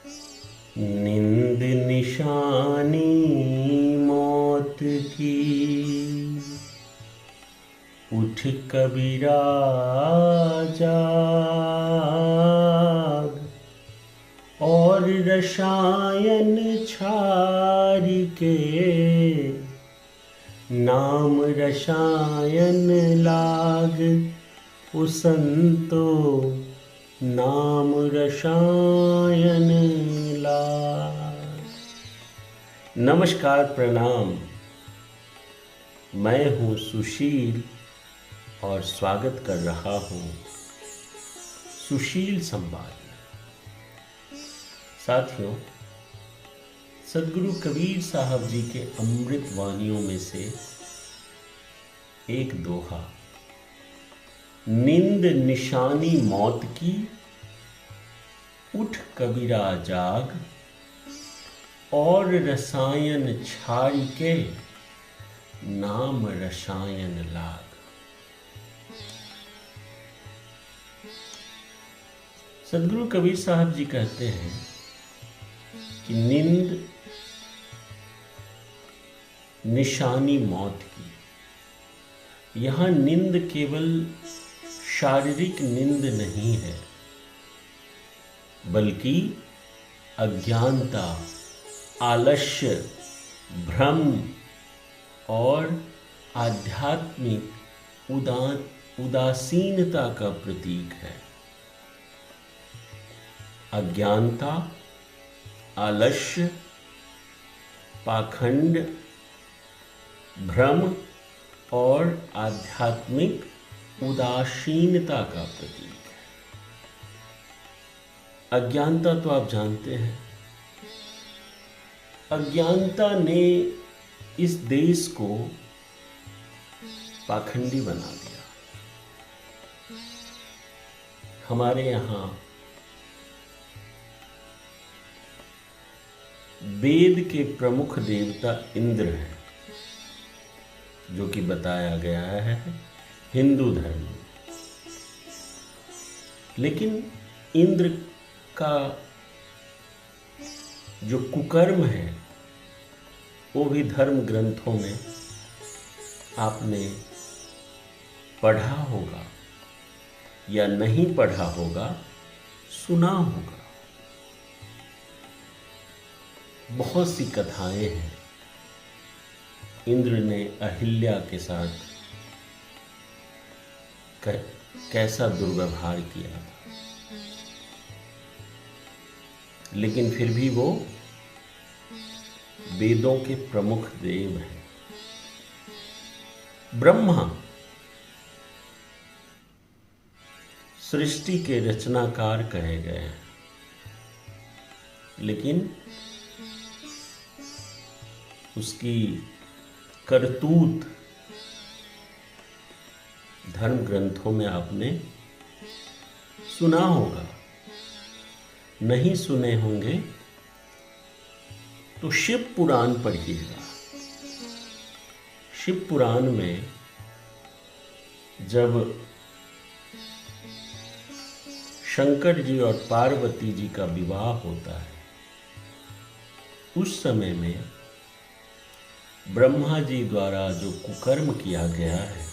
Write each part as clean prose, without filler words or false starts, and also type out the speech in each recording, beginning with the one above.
नींद निशानी मौत की, उठ कबीरा जाग, और रसायन छाड़ के नाम रसायन लाग। ओ संतो नाम रसायन लाग। नमस्कार, प्रणाम। मैं हूँ सुशील और स्वागत कर रहा हूँ सुशील संवाद में। साथियों, सदगुरु कबीर साहब जी के अमृत वाणियों में से एक दोहा, नींद निशानी मौत की, उठ कबीरा जाग, और रसायन छाड़ के नाम रसायन लाग। सदगुरु कबीर साहब जी कहते हैं कि नींद निशानी मौत की। यहां नींद केवल शारीरिक नींद नहीं है, बल्कि अज्ञानता, आलस्य, भ्रम और आध्यात्मिक उदासीनता का प्रतीक है। अज्ञानता, आलस्य, पाखंड, भ्रम और आध्यात्मिक उदासीनता का प्रतीक है। अज्ञानता तो आप जानते हैं, अज्ञानता ने इस देश को पाखंडी बना दिया। हमारे यहाँ वेद के प्रमुख देवता इंद्र हैं, जो कि बताया गया है हिंदू धर्म में। लेकिन इंद्र का जो कुकर्म है वो भी धर्म ग्रंथों में आपने पढ़ा होगा या नहीं पढ़ा होगा, सुना होगा। बहुत सी कथाएं हैं। इंद्र ने अहिल्या के साथ कैसा दुर्व्यवहार किया था, लेकिन फिर भी वो वेदों के प्रमुख देव हैं। ब्रह्मा सृष्टि के रचनाकार कहे गए हैं, लेकिन उसकी करतूत धर्म ग्रंथों में आपने सुना होगा। नहीं सुने होंगे तो शिव पुराण पढ़िएगा। शिव पुराण में जब शंकर जी और पार्वती जी का विवाह होता है, उस समय में ब्रह्मा जी द्वारा जो कुकर्म किया गया है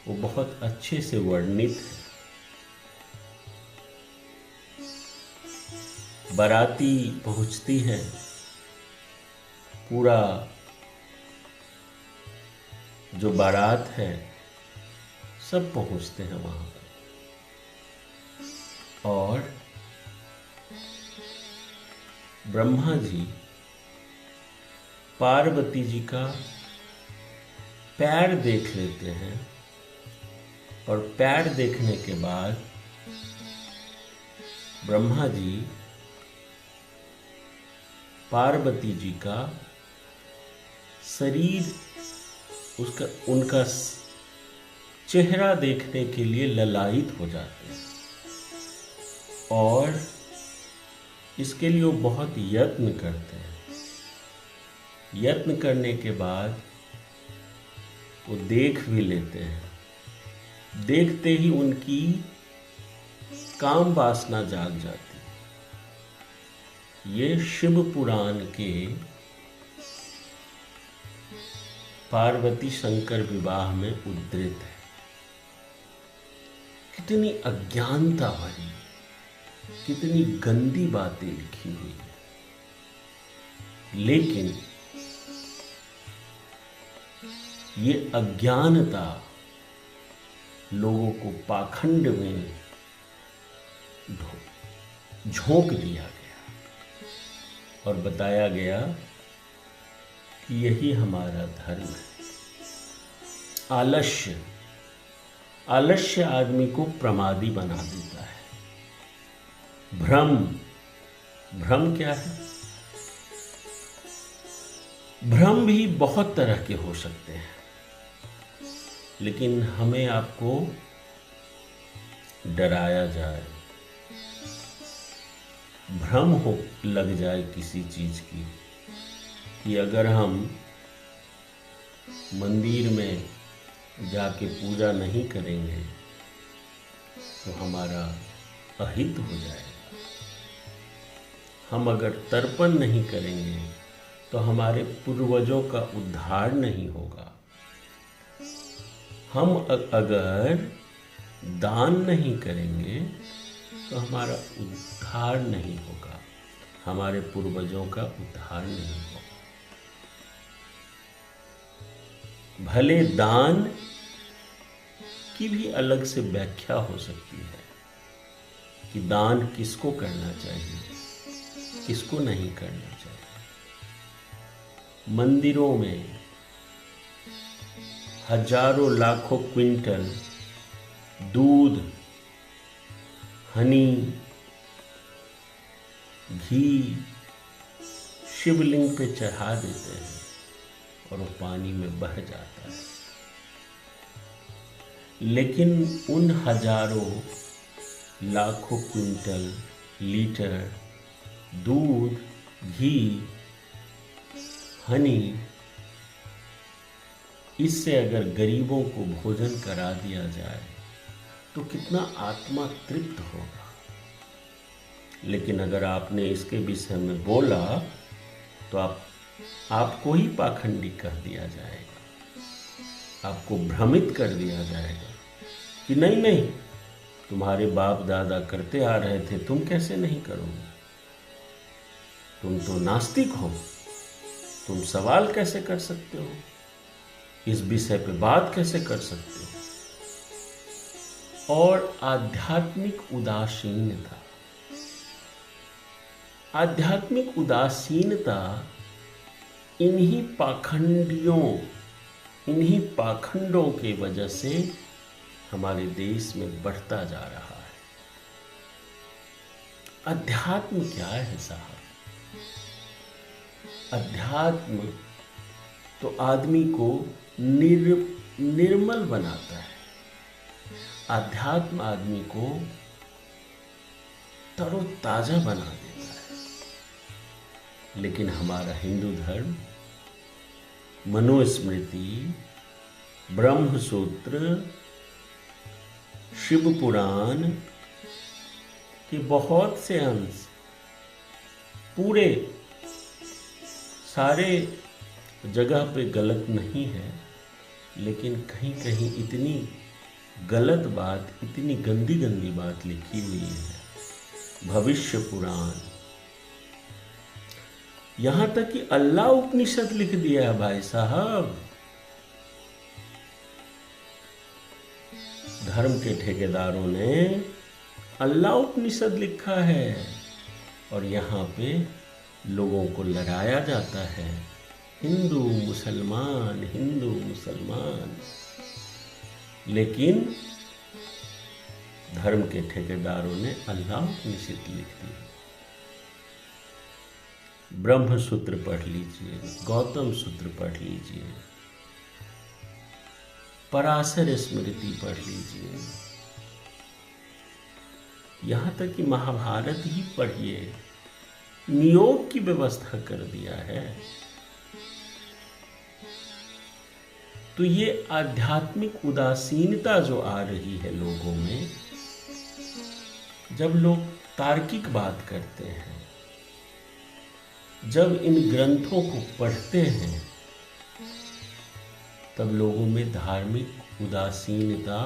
वो बहुत अच्छे से वर्णित है। बाराती पहुंचती है, पूरा जो बारात है सब पहुंचते हैं वहां पर, और ब्रह्मा जी पार्वती जी का पैर देख लेते हैं, और पैर देखने के बाद ब्रह्मा जी पार्वती जी का शरीर, उनका चेहरा देखने के लिए ललायित हो जाते हैं, और इसके लिए वो बहुत यत्न करते हैं। यत्न करने के बाद वो देख भी लेते हैं। देखते ही उनकी काम वासना जाग जाती है, ये शिव पुराण के पार्वती शंकर विवाह में उद्धृत है। कितनी अज्ञानता भरी, कितनी गंदी बातें लिखी हुई है, लेकिन ये अज्ञानता लोगों को पाखंड में झोंक दिया गया और बताया गया कि यही हमारा धर्म है। आलस्य आलस्य आदमी को प्रमादी बना देता है। भ्रम भ्रम क्या है? भ्रम भी बहुत तरह के हो सकते हैं, लेकिन हमें आपको डराया जाए, भ्रम हो लग जाए किसी चीज की कि अगर हम मंदिर में जाके पूजा नहीं करेंगे तो हमारा अहित हो जाएगा। हम अगर तर्पण नहीं करेंगे तो हमारे पूर्वजों का उद्धार नहीं होगा। हम अगर दान नहीं करेंगे तो हमारा उद्धार नहीं होगा, हमारे पूर्वजों का उद्धार नहीं होगा। भले दान की भी अलग से व्याख्या हो सकती है कि दान किसको करना चाहिए, किसको नहीं करना चाहिए। मंदिरों में हजारों लाखों क्विंटल दूध, हनी, घी शिवलिंग पे चढ़ा देते हैं और वो पानी में बह जाता है। लेकिन उन हजारों लाखों क्विंटल लीटर दूध, घी, हनी, इससे अगर गरीबों को भोजन करा दिया जाए तो कितना आत्मा तृप्त होगा। लेकिन अगर आपने इसके विषय में बोला तो आपको ही पाखंडी कह दिया जाएगा, आपको भ्रमित कर दिया जाएगा कि नहीं नहीं, तुम्हारे बाप दादा करते आ रहे थे, तुम कैसे नहीं करोगे, तुम तो नास्तिक हो, तुम सवाल कैसे कर सकते हो, इस विषय पे बात कैसे कर सकते हो। और आध्यात्मिक उदासीनता, आध्यात्मिक उदासीनता इन्हीं पाखंडों के वजह से हमारे देश में बढ़ता जा रहा है। अध्यात्म क्या है साहब? अध्यात्म तो आदमी को निर्मल बनाता है। अध्यात्म आदमी को तरोताजा बना देता है। लेकिन हमारा हिंदू धर्म मनुस्मृति, ब्रह्मसूत्र, शिव पुराण के बहुत से अंश पूरे सारे जगह पे गलत नहीं है, लेकिन कहीं कहीं इतनी गलत बात, इतनी गंदी गंदी बात लिखी हुई है। भविष्य पुराण, यहां तक कि अल्लाह उपनिषद लिख दिया है भाई साहब। धर्म के ठेकेदारों ने अल्लाह उपनिषद लिखा है और यहाँ पे लोगों को लड़ाया जाता है, हिंदू मुसलमान, हिंदू मुसलमान। लेकिन धर्म के ठेकेदारों ने अल्लाह उपनिषद लिख दिया। ब्रह्म सूत्र पढ़ लीजिए, गौतम सूत्र पढ़ लीजिए, पराशर स्मृति पढ़ लीजिए, यहां तक कि महाभारत ही पढ़िए, नियोग की व्यवस्था कर दिया है। तो ये आध्यात्मिक उदासीनता जो आ रही है लोगों में, जब लोग तार्किक बात करते हैं, जब इन ग्रंथों को पढ़ते हैं तब लोगों में धार्मिक उदासीनता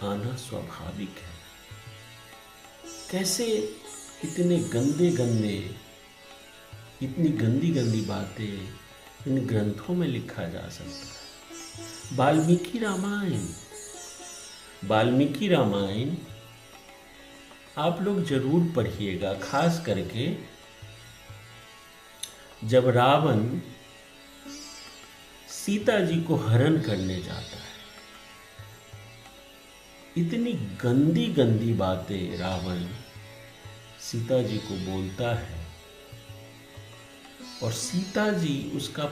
आना स्वाभाविक है। कैसे इतने गंदे गंदे, इतनी गंदी गंदी बातें इन ग्रंथों में लिखा जा सकता है। वाल्मीकि रामायण आप लोग जरूर पढ़िएगा, खास करके जब रावण सीता जी को हरण करने जाता है। इतनी गंदी गंदी बातें रावण सीता जी को बोलता है और सीता जी उसका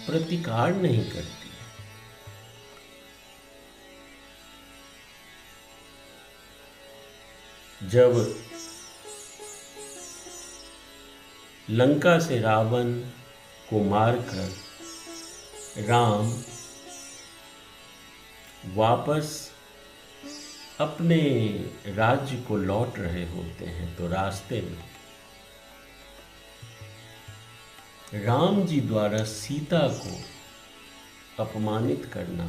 प्रतिकार नहीं करती। जब लंका से रावण को मारकर राम वापस अपने राज्य को लौट रहे होते हैं तो रास्ते में राम जी द्वारा सीता को अपमानित करना,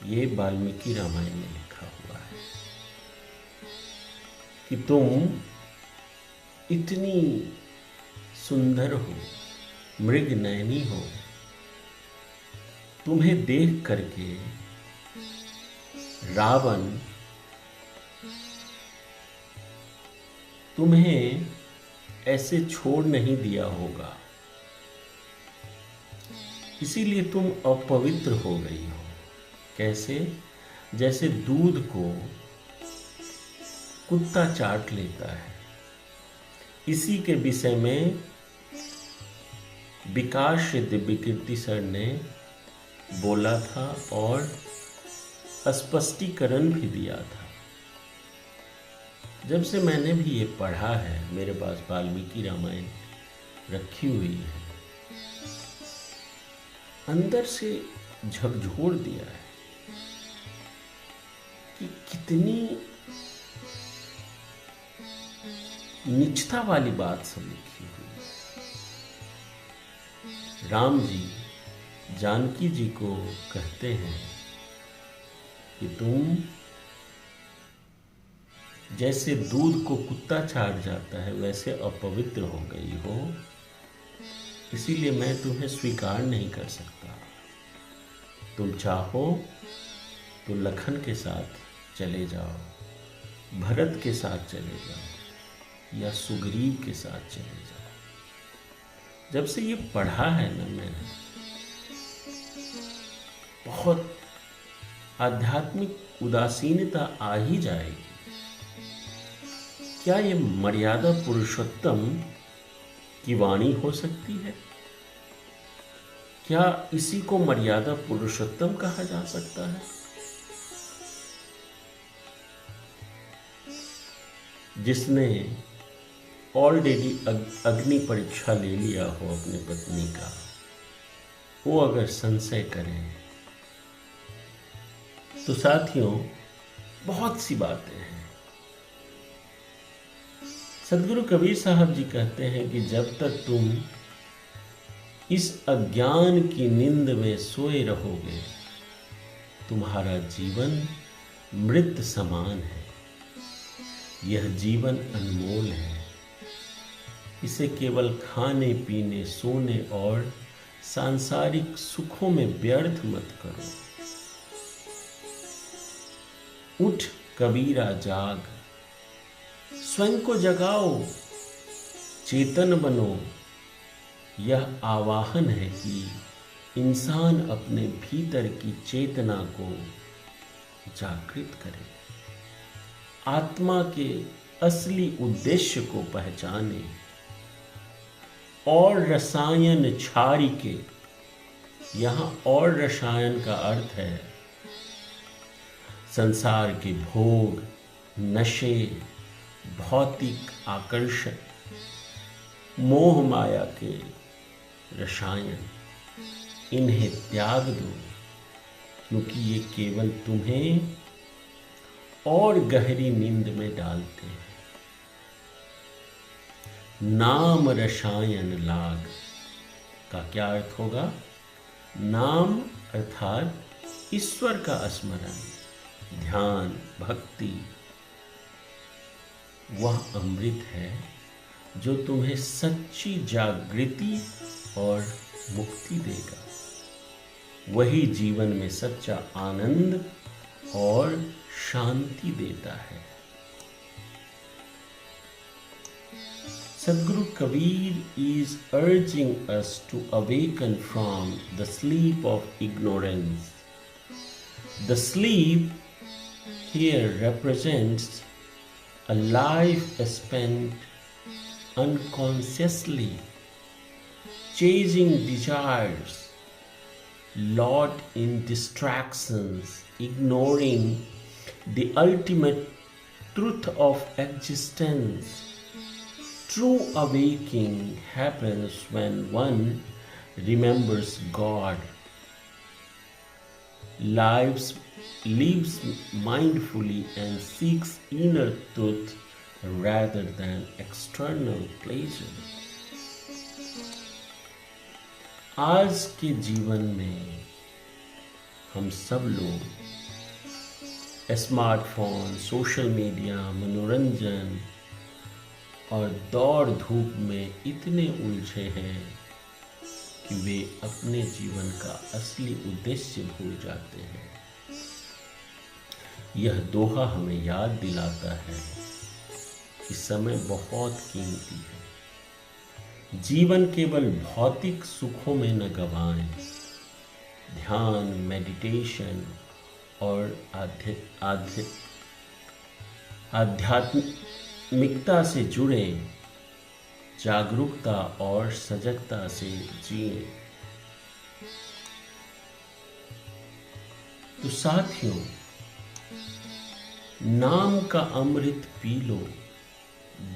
ये वाल्मीकि रामायण में लिखा हुआ है कि तुम इतनी सुंदर हो, मृग नयनी हो, तुम्हें देख करके रावण तुम्हें ऐसे छोड़ नहीं दिया होगा, इसीलिए तुम अपवित्र हो गई हो। कैसे? जैसे दूध को कुत्ता चाट लेता है। इसी के विषय में विकास दिव्यकीर्ति सर ने बोला था और स्पष्टीकरण भी दिया था। जब से मैंने भी ये पढ़ा है, मेरे पास वाल्मीकि रामायण रखी हुई है, अंदर से झकझोर दिया है कि कितनी निष्ठा वाली बात सब लिखी हुई है। राम जी जानकी जी को कहते हैं कि तुम जैसे दूध को कुत्ता चाट जाता है वैसे अपवित्र हो गई हो, इसीलिए मैं तुम्हें स्वीकार नहीं कर सकता। तुम चाहो तो लखन के साथ चले जाओ, भरत के साथ चले जाओ या सुग्रीव के साथ चले जाओ। जब से ये पढ़ा है ना मैंने, बहुत आध्यात्मिक उदासीनता आ ही जाएगी। क्या ये मर्यादा पुरुषोत्तम की वाणी हो सकती है? क्या इसी को मर्यादा पुरुषोत्तम कहा जा सकता है? जिसने ऑलरेडी अग्नि परीक्षा ले लिया हो अपनी पत्नी का, वो अगर संशय करे तो साथियों बहुत सी बातें हैं। सदगुरु कबीर साहब जी कहते हैं कि जब तक तुम इस अज्ञान की नींद में सोए रहोगे, तुम्हारा जीवन मृत समान है। यह जीवन अनमोल है, इसे केवल खाने पीने, सोने और सांसारिक सुखों में व्यर्थ मत करो। उठ कबीरा जाग, स्वयं को जगाओ, चेतन बनो। यह आवाहन है कि इंसान अपने भीतर की चेतना को जागृत करे, आत्मा के असली उद्देश्य को पहचाने और रसायन छाड़ी के, यहाँ और रसायन का अर्थ है संसार के भोग, नशे, भौतिक आकर्षण, मोह माया के रसायन, इन्हें त्याग दो, क्योंकि ये केवल तुम्हें और गहरी नींद में डालते हैं। नाम रसायन लाग का क्या अर्थ होगा? नाम अर्थात ईश्वर का स्मरण, ध्यान, भक्ति, वह अमृत है जो तुम्हें सच्ची जागृति और मुक्ति देगा। वही जीवन में सच्चा आनंद और शांति देता है। Sadhguru Kabir is urging us to awaken from the sleep of ignorance. The sleep here represents a life spent unconsciously chasing desires, lost in distractions, ignoring the ultimate truth of existence. True awakening happens when one remembers God, lives mindfully and seeks inner truth rather than external pleasure. आज के जीवन में हम सब लोग smartphone, social media, मनोरंजन और दौड़ धूप में इतने उलझे हैं कि वे अपने जीवन का असली उद्देश्य भूल जाते हैं। यह दोहा हमें याद दिलाता है कि समय बहुत कीमती है। जीवन केवल भौतिक सुखों में न गंवाएं। ध्यान, मेडिटेशन और आध्यात्मिकता से जुड़े, जागरूकता और सजगता से जिए। तो साथियों, नाम का अमृत पी लो,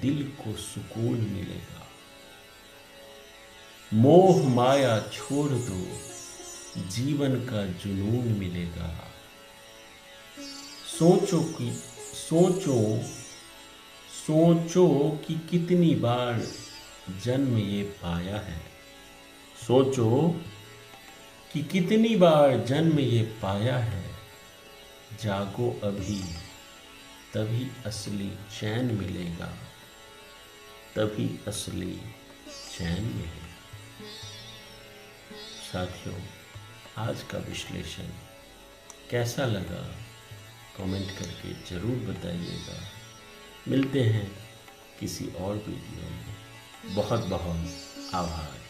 दिल को सुकून मिलेगा। मोह माया छोड़ दो, जीवन का जुनून मिलेगा। सोचो कि कितनी बार जन्म ये पाया है। सोचो कि कितनी बार जन्म ये पाया है। जागो अभी, तभी असली चैन मिलेगा। तभी असली चैन मिलेगा। साथियों, आज का विश्लेषण कैसा लगा कमेंट करके ज़रूर बताइएगा। मिलते हैं किसी और वीडियो में। बहुत बहुत आभार।